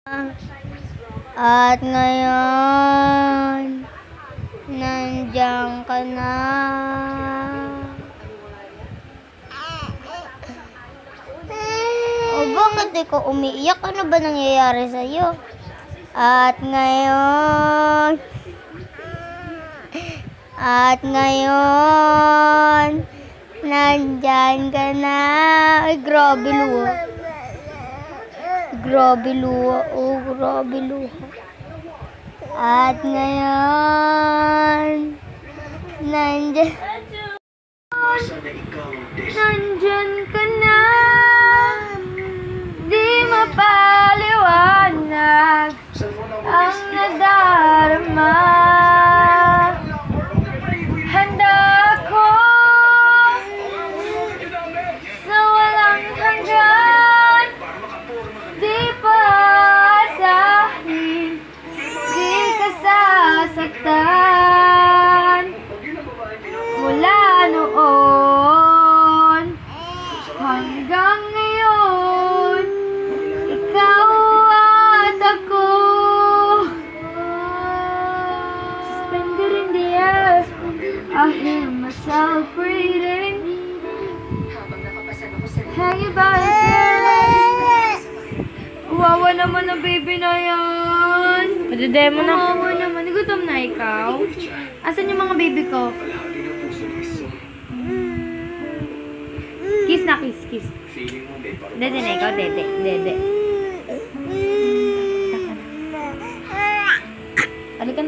At ngayon, nandiyan ka na. O bakit ikaw umiiyak? Ano ba nangyayari sa'yo? At ngayon, nandyan ka na. Ay, grabe luha. Grabe luha. Oh, grabe luha. At ngayon, nandyan ka na. Di mapaliwanag ang nadarama. Handa ako sa walang hanggan. Di pa asahin, di ka sasaktan. Mula noon hanggang ngayon, ikaw at ako. Suspended in the air, I hear myself breathing. Hanging by a thread. Wawa naman ang baby na yan. Madedemo na. Wawa naman. Gutom na ikaw. Asan yung mga baby ko? Kiss na, kiss, kiss. Dede na ikaw, dede, dede.